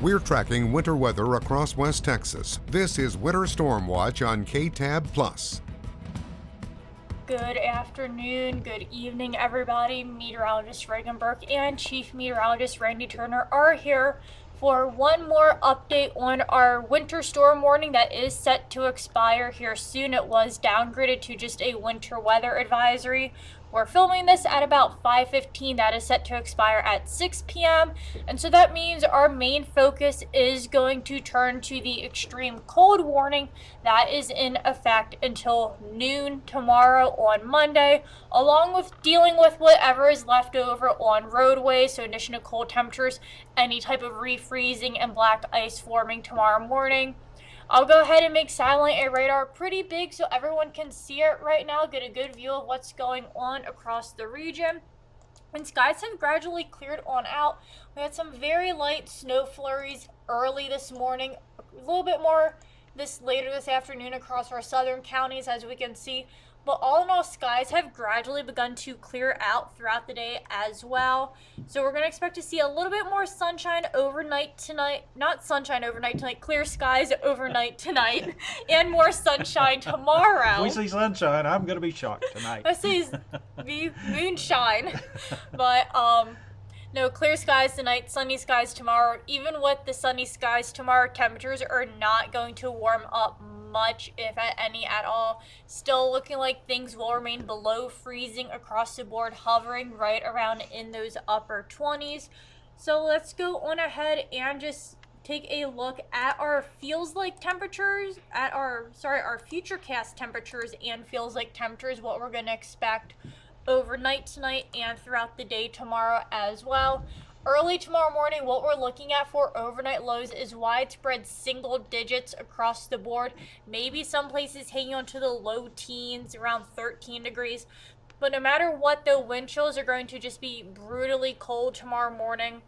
We're tracking winter weather across West Texas. This is Winter Storm Watch on KTAB Plus. Good afternoon, good evening, everybody. Meteorologist Reagan, Burke, and Chief Meteorologist Randy Turner are here for one more update on our winter storm warning that is set to expire here soon. It was downgraded to just a winter weather advisory. We're filming this at about 5:15. That is set to expire at 6 p.m. And so that means our main focus is going to turn to the extreme cold warning that is in effect until noon tomorrow on Monday, along with dealing with whatever is left over on roadways, so additional cold temperatures, any type of refreezing and black ice forming tomorrow morning. I'll go ahead and make satellite and radar pretty big so everyone can see it right now, get a good view of what's going on across the region. And skies have gradually cleared on out. We had some very light snow flurries early this morning, a little bit more later this afternoon across our southern counties, as we can see. But all in all, skies have gradually begun to clear out throughout the day as well. So we're going to expect to see a little bit more sunshine overnight tonight. Not sunshine overnight tonight, clear skies overnight tonight. And more sunshine tomorrow. If we see sunshine, I'm going to be shocked tonight. I see moonshine. But, no, clear skies tonight, sunny skies tomorrow. Even with the sunny skies tomorrow, temperatures are not going to warm up much, if at any at all. Still looking like things will remain below freezing across the board, hovering right around in those upper 20s. So let's go on ahead and just take a look at our feels like temperatures, our futurecast temperatures and feels like temperatures, what we're going to expect overnight tonight and throughout the day tomorrow as well. Early tomorrow morning, what we're looking at for overnight lows is widespread single digits across the board. Maybe some places hanging on to the low teens, around 13 degrees. But no matter what, the wind chills are going to just be brutally cold tomorrow morning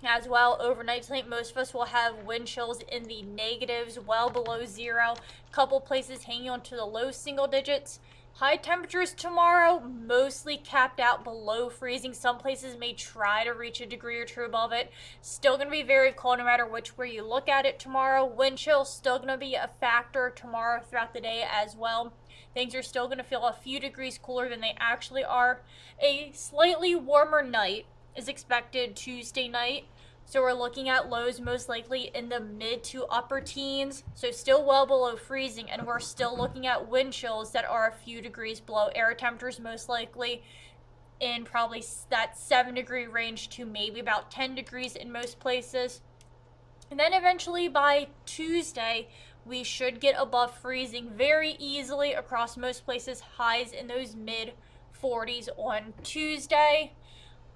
as well. Overnight tonight, most of us will have wind chills in the negatives, well below zero. A couple places hanging on to the low single digits. High temperatures tomorrow, mostly capped out below freezing. Some places may try to reach a degree or two above it. Still going to be very cold no matter which way you look at it tomorrow. Wind chill still going to be a factor tomorrow throughout the day as well. Things are still going to feel a few degrees cooler than they actually are. A slightly warmer night is expected Tuesday night. So we're looking at lows most likely in the mid to upper teens, so still well below freezing, and we're still looking at wind chills that are a few degrees below air temperatures, most likely in probably that 7-degree range to maybe about 10 degrees in most places. And then eventually by Tuesday, we should get above freezing very easily across most places, highs in those mid 40s on Tuesday.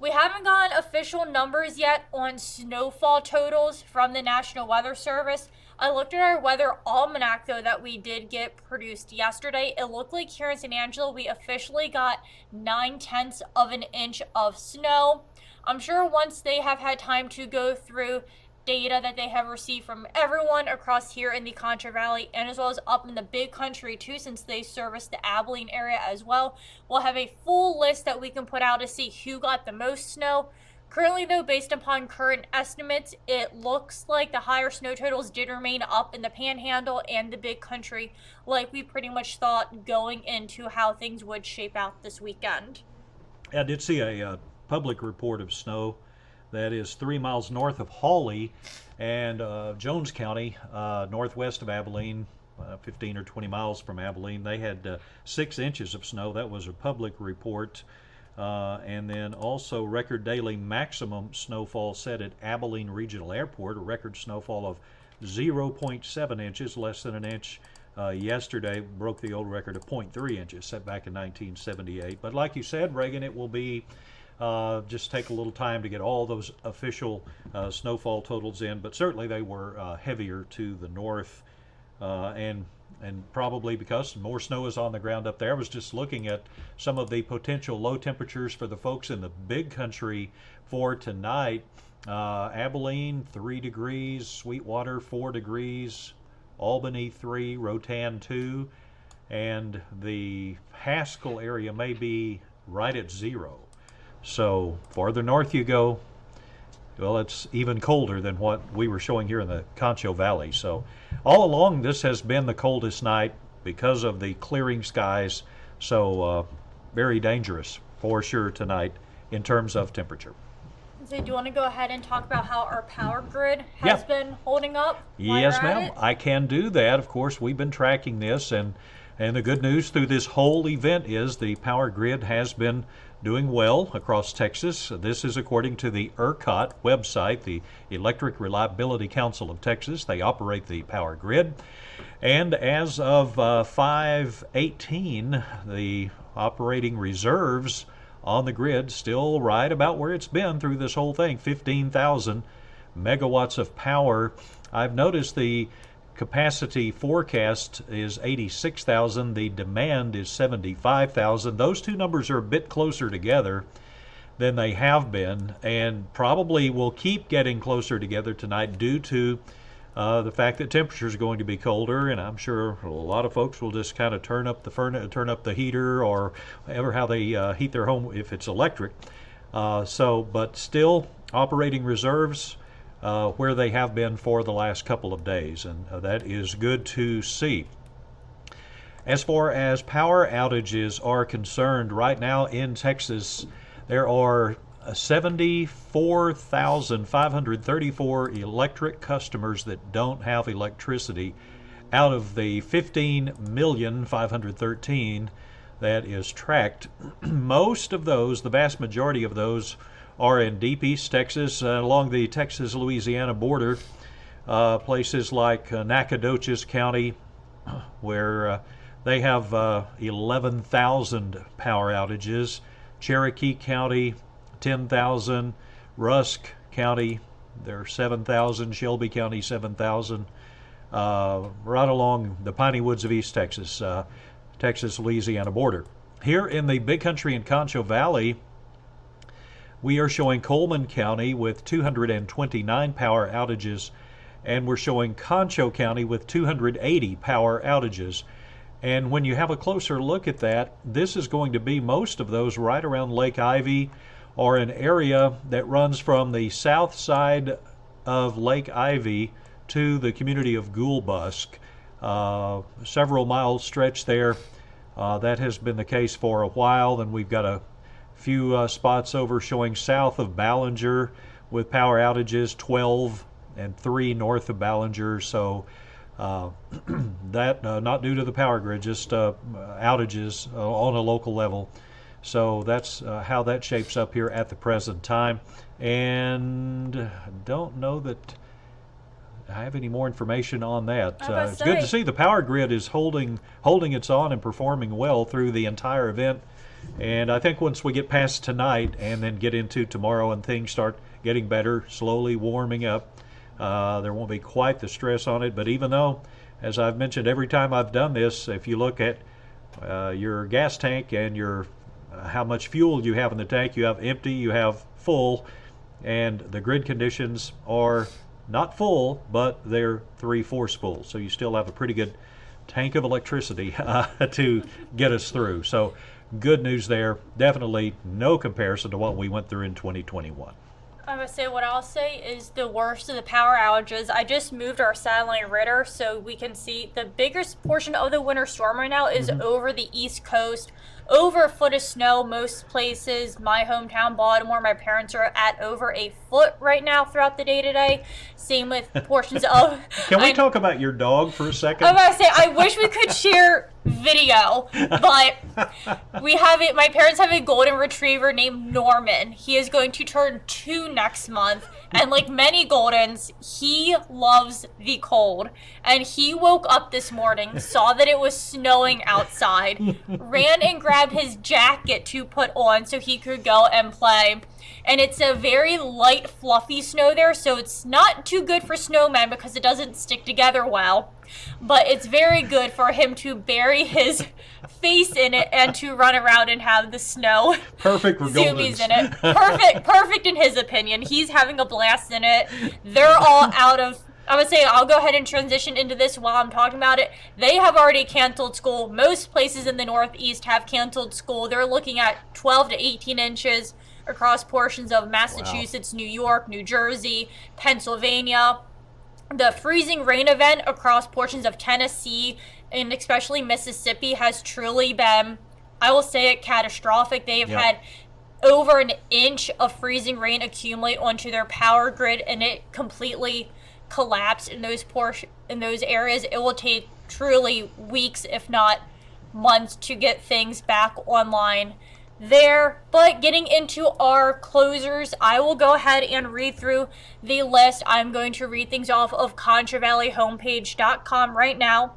We haven't gotten official numbers yet on snowfall totals from the National Weather Service. I looked at our weather almanac, though, that we did get produced yesterday. It looked like here in San Angelo, we officially got 9/10 of an inch of snow. I'm sure once they have had time to go through data that they have received from everyone across here in the Concho Valley and as well as up in the big country too, since they service the Abilene area as well. We'll have a full list that we can put out to see who got the most snow. Currently though, based upon current estimates, it looks like the higher snow totals did remain up in the Panhandle and the big country, like we pretty much thought going into how things would shape out this weekend. I did see a public report of snow that is 3 miles north of Hawley and Jones County, northwest of Abilene, 15 or 20 miles from Abilene. They had 6 inches of snow. That was a public report. And then also record daily maximum snowfall set at Abilene Regional Airport, a record snowfall of 0.7 inches, less than an inch. Yesterday broke the old record of 0.3 inches set back in 1978. But like you said, Reagan, it will be just take a little time to get all those official snowfall totals in, but certainly they were heavier to the north, and probably because more snow is on the ground up there. I was just looking at some of the potential low temperatures for the folks in the big country for tonight. Abilene 3 degrees, Sweetwater 4 degrees, Albany 3, Rotan 2, and the Haskell area may be right at 0. So farther north you go, well, it's even colder than what we were showing here in the Concho Valley. So all along, this has been the coldest night because of the clearing skies. So very dangerous for sure tonight in terms of temperature. So do you want to go ahead and talk about how our power grid has been holding up? Yes, ma'am. I can do that. Of course, we've been tracking this, and the good news through this whole event is the power grid has been doing well across Texas. This is according to the ERCOT website, the Electric Reliability Council of Texas. They operate the power grid. And as of 5/18, the operating reserves on the grid still right about where it's been through this whole thing, 15,000 megawatts of power. I've noticed the capacity forecast is 86,000, the demand is 75,000. Those two numbers are a bit closer together than they have been, and probably will keep getting closer together tonight due to the fact that temperatures are going to be colder, and I'm sure a lot of folks will just kind of turn up the heater, or ever how they heat their home if it's electric. But still operating reserves where they have been for the last couple of days, and that is good to see. As far as power outages are concerned, right now in Texas, there are 74,534 electric customers that don't have electricity out of the 15,513,000 that is tracked. Most of those, the vast majority of those, are in deep East Texas, along the Texas-Louisiana border, places like Nacogdoches County, where they have 11,000 power outages, Cherokee County, 10,000, Rusk County, there are 7,000, Shelby County, 7,000, right along the piney woods of East Texas, Texas-Louisiana border. Here in the Big Country and Concho Valley, we are showing Coleman County with 229 power outages, and we're showing Concho County with 280 power outages. And when you have a closer look at that, this is going to be most of those right around Lake Ivy, or an area that runs from the south side of Lake Ivy to the community of Goulbusk. Several mile stretch there. That has been the case for a while. Then we've got a few spots over showing south of Ballinger with power outages, 12 and 3 north of Ballinger. So that not due to the power grid, just outages on a local level. So that's how that shapes up here at the present time. And don't know that I have any more information on that. It's good to see the power grid is holding its own and performing well through the entire event. And I think once we get past tonight and then get into tomorrow and things start getting better, slowly warming up, there won't be quite the stress on it. But even though, as I've mentioned every time I've done this, if you look at your gas tank and your how much fuel you have in the tank, you have empty, you have full, and the grid conditions are not full, but they're 3/4 full. So you still have a pretty good tank of electricity to get us through. So good news there. Definitely no comparison to what we went through in 2021. I'm going to say what I'll say is the worst of the power outages. I just moved our satellite radar so we can see the biggest portion of the winter storm right now is over the East Coast. Over a foot of snow most places. My hometown, Baltimore, my parents are at over a foot right now throughout the day today. Same with portions of... Can we talk about your dog for a second? I'm going to say, I wish we could share video, but we have it. My parents have a golden retriever named Norman. He is going to turn 2 next month. And like many Goldens, he loves the cold. And he woke up this morning, saw that it was snowing outside, ran and grabbed his jacket to put on so he could go and play. And it's a very light, fluffy snow there, so it's not too good for snowmen because it doesn't stick together well. But it's very good for him to bury his face in it and to run around and have the snow perfect for zoomies in it. Perfect in his opinion. He's having a blast in it. They're all out of... I would say I'll go ahead and transition into this while I'm talking about it. They have already canceled school. Most places in the Northeast have canceled school. They're looking at 12 to 18 inches across portions of Massachusetts, New York, New Jersey, Pennsylvania. The freezing rain event across portions of Tennessee and especially Mississippi has truly been, I will say it, catastrophic. They've had over an inch of freezing rain accumulate onto their power grid, and it completely collapsed in those areas. It will take truly weeks, if not months, to get things back online there. But getting into our closers, I will go ahead and read through the list. I'm going to read things off of ConchoValleyHomepage.com right now.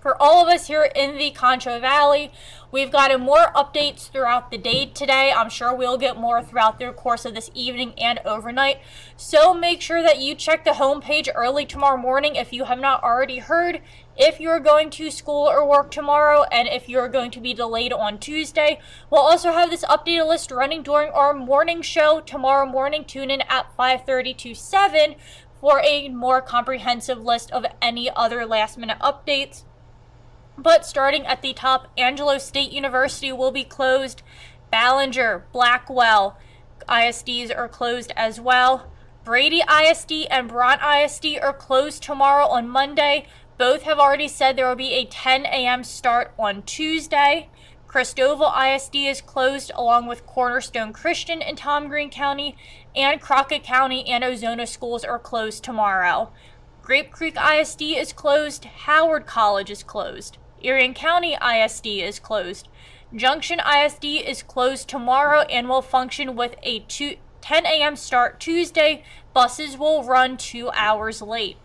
For all of us here in the Concho Valley, we've gotten more updates throughout the day today. I'm sure we'll get more throughout the course of this evening and overnight. So make sure that you check the homepage early tomorrow morning if you have not already heard. If you're going to school or work tomorrow, and if you're going to be delayed on Tuesday, we'll also have this updated list running during our morning show tomorrow morning. Tune in at 5:30 to 7 for a more comprehensive list of any other last minute updates. But starting at the top, Angelo State University will be closed. Ballinger, Blackwell ISDs are closed as well. Brady ISD and Bront ISD are closed tomorrow on Monday. Both have already said there will be a 10 a.m. start on Tuesday. Christoval ISD is closed, along with Cornerstone Christian in Tom Green County, and Crockett County and Ozona schools are closed tomorrow. Grape Creek ISD is closed. Howard College is closed. Erie County ISD is closed. Junction ISD is closed tomorrow and will function with a 10 a.m. start Tuesday. Buses will run 2 hours late.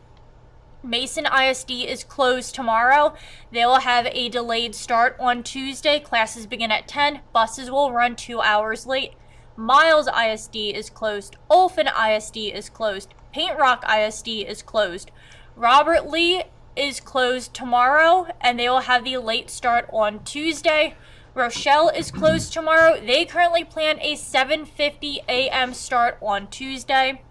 Mason ISD is closed tomorrow. They will have a delayed start on Tuesday. Classes begin at 10. Buses will run 2 hours late. Miles ISD is closed. Olphin ISD is closed. Paint Rock ISD is closed. Robert Lee is closed tomorrow, and they will have the late start on Tuesday. Rochelle is closed tomorrow. They currently plan a 7:50 a.m. start on Tuesday.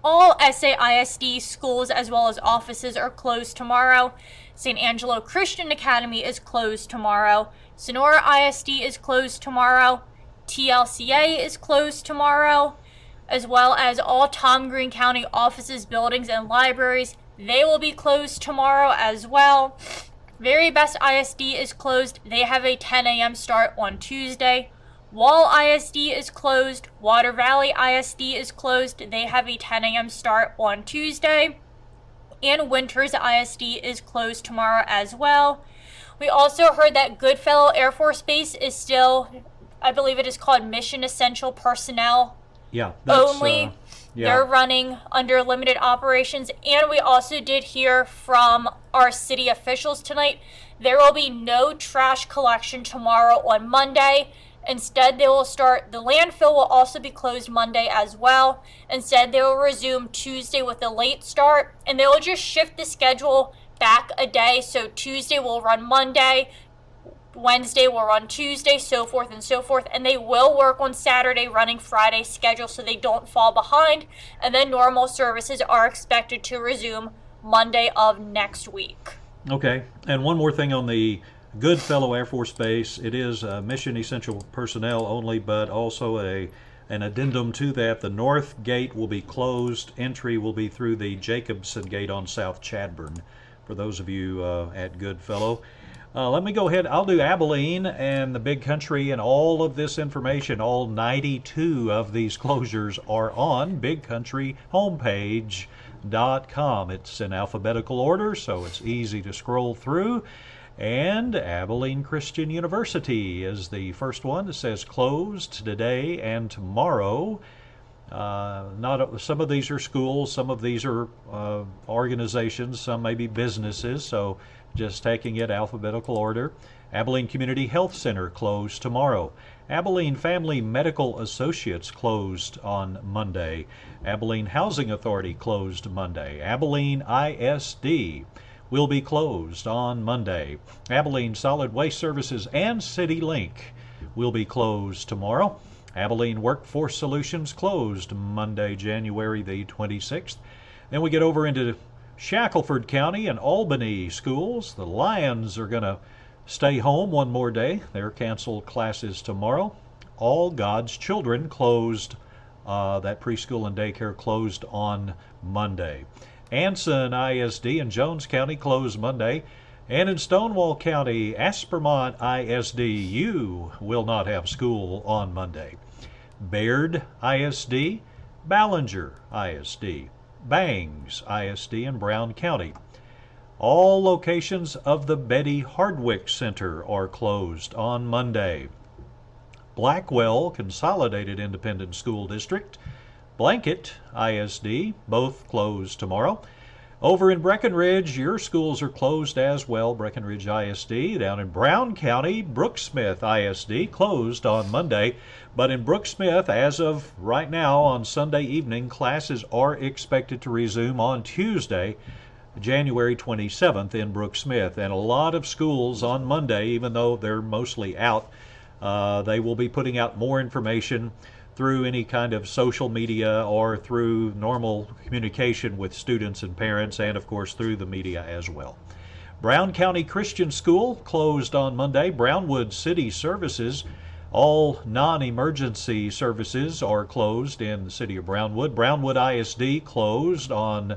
All SAISD schools as well as offices are closed tomorrow. St. Angelo Christian Academy is closed tomorrow. Sonora ISD is closed tomorrow. TLCA is closed tomorrow, as well as all Tom Green County offices, buildings, and libraries. They will be closed tomorrow as well. Very Best ISD is closed. They have a 10 a.m. start on Tuesday. Wall ISD is closed. Water Valley ISD is closed. They have a 10 a.m. start on Tuesday. And Winters ISD is closed tomorrow as well. We also heard that Goodfellow Air Force Base is still, I believe it is called Mission Essential Personnel only. They're running under limited operations. And we also did hear from our city officials tonight, there will be no trash collection tomorrow on Monday. Instead, the landfill will also be closed Monday as well. Instead, they will resume Tuesday with a late start, and they will just shift the schedule back a day. So Tuesday will run Monday, Wednesday will run Tuesday, so forth and so forth. And they will work on Saturday, running Friday schedule so they don't fall behind. And then normal services are expected to resume Monday of next week. Okay, and one more thing on the Goodfellow Air Force Base. It is mission essential personnel only, but also an addendum to that. The north gate will be closed. Entry will be through the Jacobson Gate on South Chadbourn, for those of you at Goodfellow. Let me go ahead. I'll do Abilene and the Big Country, and all of this information, all 92 of these closures are on bigcountryhomepage.com. It's in alphabetical order, so it's easy to scroll through. And Abilene Christian University is the first one that says closed today and tomorrow. Some of these are schools, some of these are organizations, some may be businesses, so just taking it alphabetical order. Abilene Community Health Center closed tomorrow. Abilene Family Medical Associates closed on Monday. Abilene Housing Authority closed Monday. Abilene ISD will be closed on Monday. Abilene Solid Waste Services and City Link will be closed tomorrow. Abilene Workforce Solutions closed Monday, January the 26th. Then we get over into Shackleford County and Albany schools. The Lions are going to stay home one more day. They're canceled classes tomorrow. All God's Children closed, that preschool and daycare closed on Monday. Anson ISD in Jones County closed Monday. And in Stonewall County, Aspermont ISD, you will not have school on Monday. Baird ISD, Ballinger ISD, Bangs ISD in Brown County. All locations of the Betty Hardwick Center are closed on Monday. Blackwell Consolidated Independent School District, Blanket ISD, both closed tomorrow. Over in Breckenridge, your schools are closed as well. Breckenridge ISD. Down in Brown County, Brooksmith ISD closed on Monday. But in Brooksmith, as of right now on Sunday evening, classes are expected to resume on Tuesday, January 27th in Brooksmith. And a lot of schools on Monday, even though they're mostly out, they will be putting out more information through any kind of social media or through normal communication with students and parents, and of course through the media as well. Brown County Christian School closed on Monday. Brownwood City Services, all non-emergency services are closed in the city of Brownwood. Brownwood ISD closed on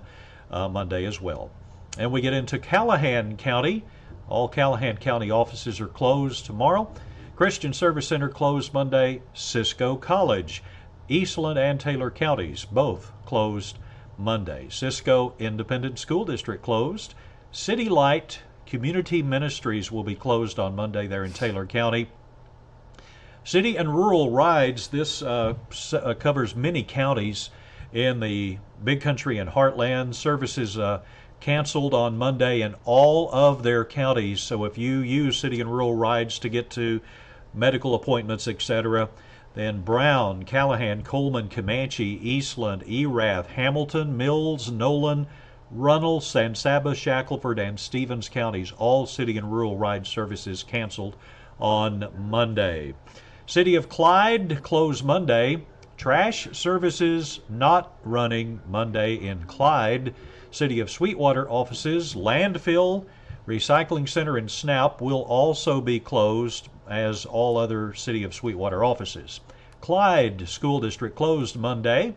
Monday as well. And we get into Callahan County. All Callahan County offices are closed tomorrow. Christian Service Center closed Monday. Cisco College, Eastland and Taylor counties both closed Monday. Cisco Independent School District closed. City Light Community Ministries will be closed on Monday there in Taylor County. City and rural rides, this covers many counties in the Big Country and Heartland. Services canceled on Monday in all of their counties. So if you use city and rural rides to get to medical appointments, etc., then Brown, Callahan, Coleman, Comanche, Eastland, Erath, Hamilton, Mills, Nolan, Runnels, San Saba, Shackelford, and Stevens counties, all city and rural ride services canceled on Monday. City of Clyde closed Monday. Trash services not running Monday in Clyde. City of Sweetwater offices, landfill, recycling center, and SNAP will also be closed, as all other City of Sweetwater offices. Clyde School District closed Monday.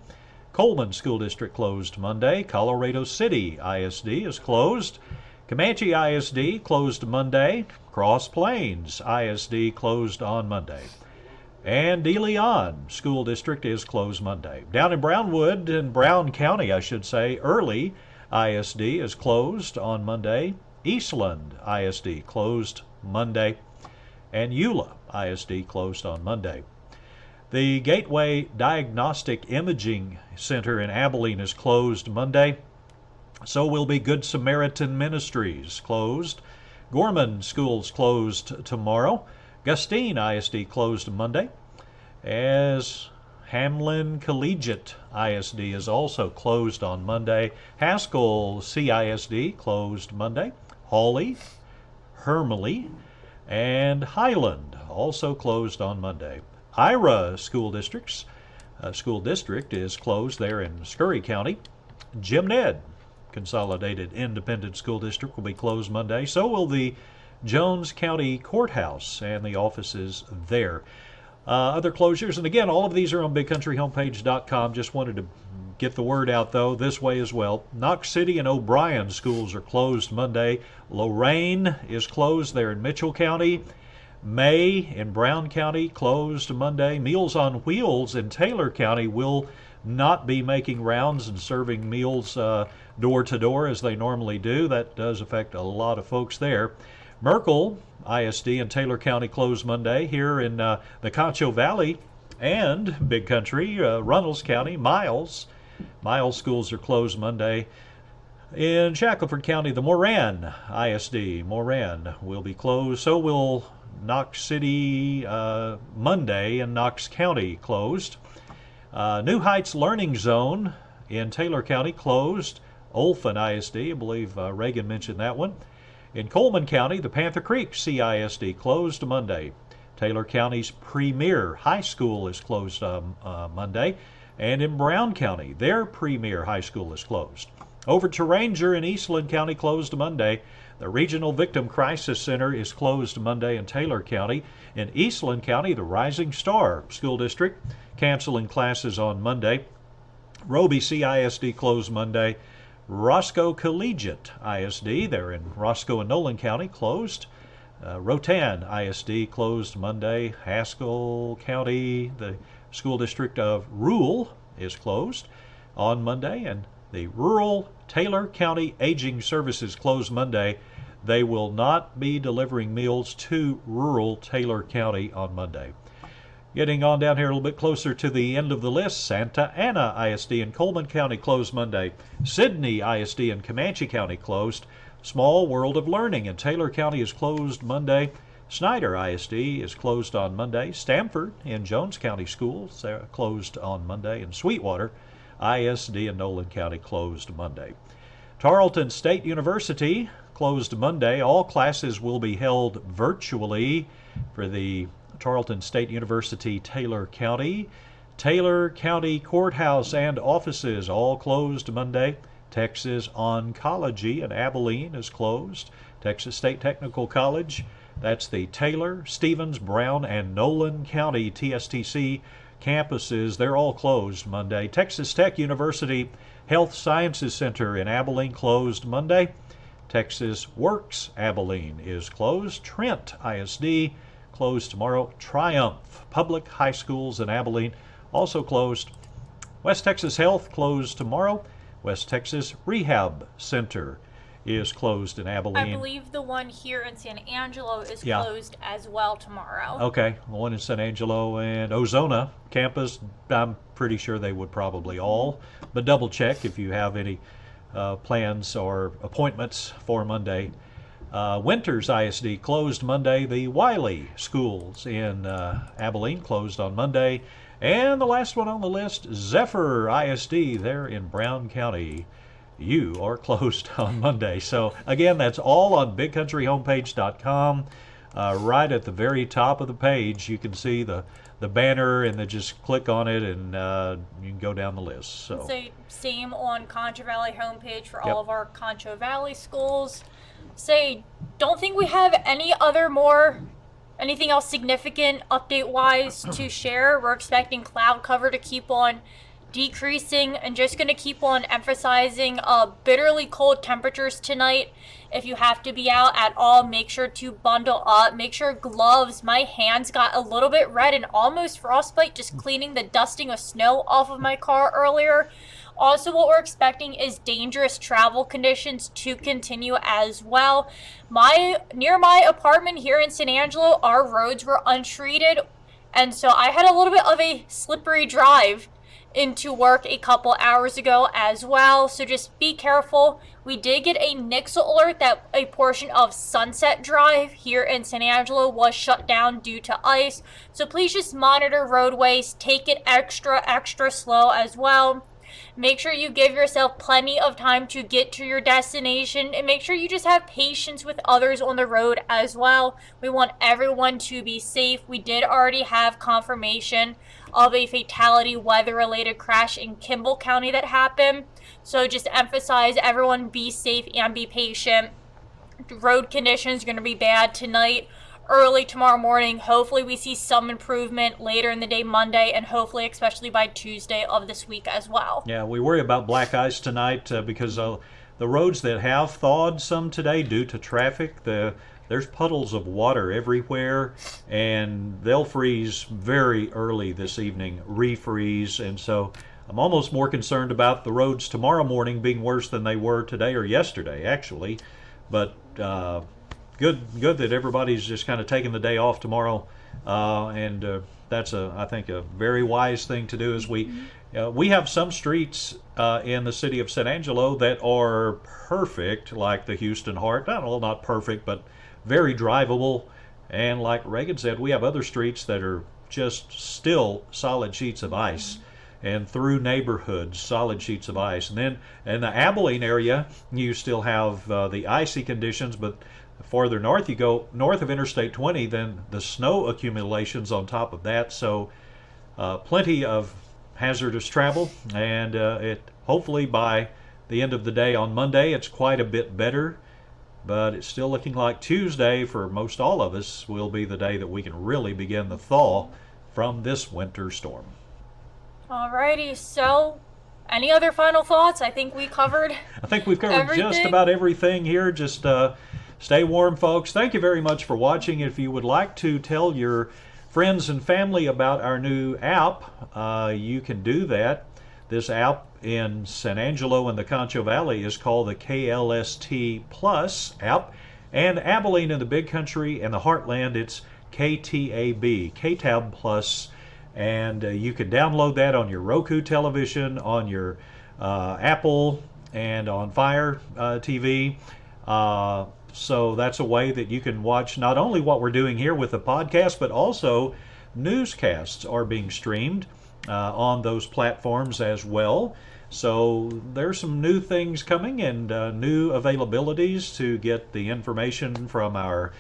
Coleman School District closed Monday. Colorado City ISD is closed. Comanche ISD closed Monday. Cross Plains ISD closed on Monday. And De Leon School District is closed Monday. Down in Brownwood, in Brown County, I should say, Early ISD is closed on Monday. Eastland ISD closed Monday. And Eula ISD closed on Monday. The Gateway Diagnostic Imaging Center in Abilene is closed Monday. So will be Good Samaritan Ministries closed. Gorman Schools closed tomorrow. Gustine ISD closed Monday. As Hamlin Collegiate ISD is also closed on Monday. Haskell CISD closed Monday. Hawley, Hermley, and Highland also closed on Monday. Ira School District is closed there in Scurry County. Jim Ned Consolidated Independent School District will be closed Monday. So will the Jones County Courthouse and the offices there. Other closures, and again, all of these are on bigcountryhomepage.com. Just wanted to get the word out, though, this way as well. Knox City and O'Brien schools are closed Monday. Lorraine is closed there in Mitchell County. May in Brown County closed Monday. Meals on Wheels in Taylor County will not be making rounds and serving meals door to door as they normally do. That does affect a lot of folks there. Merkel ISD in Taylor County closed Monday. Here in the Concho Valley and Big Country, Runnels County, Miles schools are closed Monday. In Shackelford County, the Moran ISD, Moran, will be closed. So will Knox City Monday, and Knox County closed. New Heights Learning Zone in Taylor County closed. Olphin ISD, I believe Reagan mentioned that one. In Coleman County, the Panther Creek CISD closed Monday. Taylor County's Premier High School is closed Monday. And in Brown County, their Premier High School is closed. Over to Ranger in Eastland County closed Monday. The Regional Victim Crisis Center is closed Monday in Taylor County. In Eastland County, the Rising Star School District canceling classes on Monday. Roby CISD closed Monday. Roscoe Collegiate ISD, they're in Roscoe and Nolan County, closed. Rotan ISD closed Monday. Haskell County, the school district of Rule, is closed on Monday. And the Rural Taylor County Aging Services closed Monday. They will not be delivering meals to rural Taylor County on Monday. Getting on down here a little bit closer to the end of the list, Santa Ana ISD in Coleman County closed Monday. Sidney ISD in Comanche County closed. Small World of Learning in Taylor County is closed Monday. Snyder ISD is closed on Monday. Stamford in Jones County Schools closed on Monday. And Sweetwater ISD in Nolan County closed Monday. Tarleton State University closed Monday. All classes will be held virtually for the Tarleton State University, Taylor County. Taylor County Courthouse and offices all closed Monday. Texas Oncology in Abilene is closed. Texas State Technical College, that's the Taylor, Stevens, Brown, and Nolan County TSTC campuses. They're all closed Monday. Texas Tech University Health Sciences Center in Abilene closed Monday. Texas Works Abilene is closed. Trent ISD closed tomorrow. Triumph Public High Schools in Abilene also closed. West Texas Health closed tomorrow. West Texas Rehab Center is closed in Abilene. I believe the one here in San Angelo is closed as well tomorrow. Okay, the one in San Angelo and Ozona campus, I'm pretty sure they would probably all, but double check if you have any plans or appointments for Monday. Winters ISD closed Monday. The Wiley schools in Abilene closed on Monday. And the last one on the list, Zephyr ISD, there in Brown County. You are closed on Monday. So again, that's all on bigcountryhomepage.com. Right at the very top of the page, you can see the banner, and then just click on it, and you can go down the list. So same on Concho Valley homepage for all of our Concho Valley schools. Don't think we have anything else significant update-wise to share. We're expecting cloud cover to keep on decreasing, and just going to keep on emphasizing bitterly cold temperatures tonight. If you have to be out at all, make sure to bundle up. Make sure gloves. My hands got a little bit red and almost frostbite just cleaning the dusting of snow off of my car earlier. Also, what we're expecting is dangerous travel conditions to continue as well. Near my apartment here in San Angelo, our roads were untreated, and so I had a little bit of a slippery drive into work a couple hours ago as well, so just be careful. We did get a NIXL alert that a portion of Sunset Drive here in San Angelo was shut down due to ice, so please just monitor roadways, take it extra slow as well. Make sure you give yourself plenty of time to get to your destination, and make sure you just have patience with others on the road as well. We want everyone to be safe. We did already have confirmation of a fatality weather-related crash in Kimball County that happened. So just emphasize everyone be safe and be patient. Road conditions are going to be bad tonight, early tomorrow morning. Hopefully we see some improvement later in the day Monday, and hopefully especially by Tuesday of this week as well. Yeah, we worry about black ice tonight because the roads that have thawed some today due to traffic, there's puddles of water everywhere, and they'll freeze very early this evening, refreeze, and so I'm almost more concerned about the roads tomorrow morning being worse than they were today or yesterday, actually. But good that everybody's just kind of taking the day off tomorrow, and that's I think a very wise thing to do. As we have some streets in the city of San Angelo that are perfect, like the Houston Heart. Not perfect, but very drivable. And like Reagan said, we have other streets that are just still solid sheets of ice. And through neighborhoods, solid sheets of ice. And then in the Abilene area, you still have the icy conditions, but farther north you go, north of Interstate 20, then the snow accumulations on top of that. So plenty of hazardous travel, and it hopefully by the end of the day on Monday, it's quite a bit better, but it's still looking like Tuesday for most all of us will be the day that we can really begin the thaw from this winter storm. Alrighty, so any other final thoughts? I think we've covered just about everything here. Just stay warm, folks. Thank you very much for watching. If you would like to tell your friends and family about our new app, you can do that. This app in San Angelo and the Concho Valley is called the KLST Plus app, and Abilene in the Big Country and the Heartland, it's KTAB, KTAB Plus, and you can download that on your Roku television, on your Apple, and on Fire TV. So that's a way that you can watch not only what we're doing here with the podcast, but also newscasts are being streamed on those platforms as well. So there's some new things coming and new availabilities to get the information from our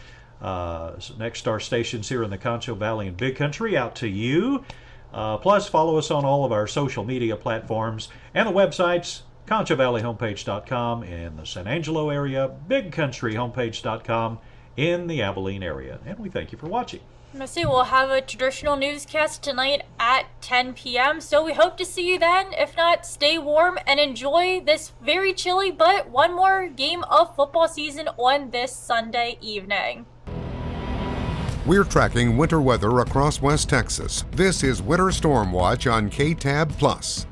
Next Star stations here in the Concho Valley and Big Country out to you. Plus, follow us on all of our social media platforms and the websites, ConchoValleyHomepage.com in the San Angelo area, BigCountryHomepage.com in the Abilene area. And we thank you for watching. Missy, we'll have a traditional newscast tonight at 10 p.m. So we hope to see you then. If not, stay warm and enjoy this very chilly but one more game of football season on this Sunday evening. We're tracking winter weather across West Texas. This is Winter Storm Watch on KTAB Plus.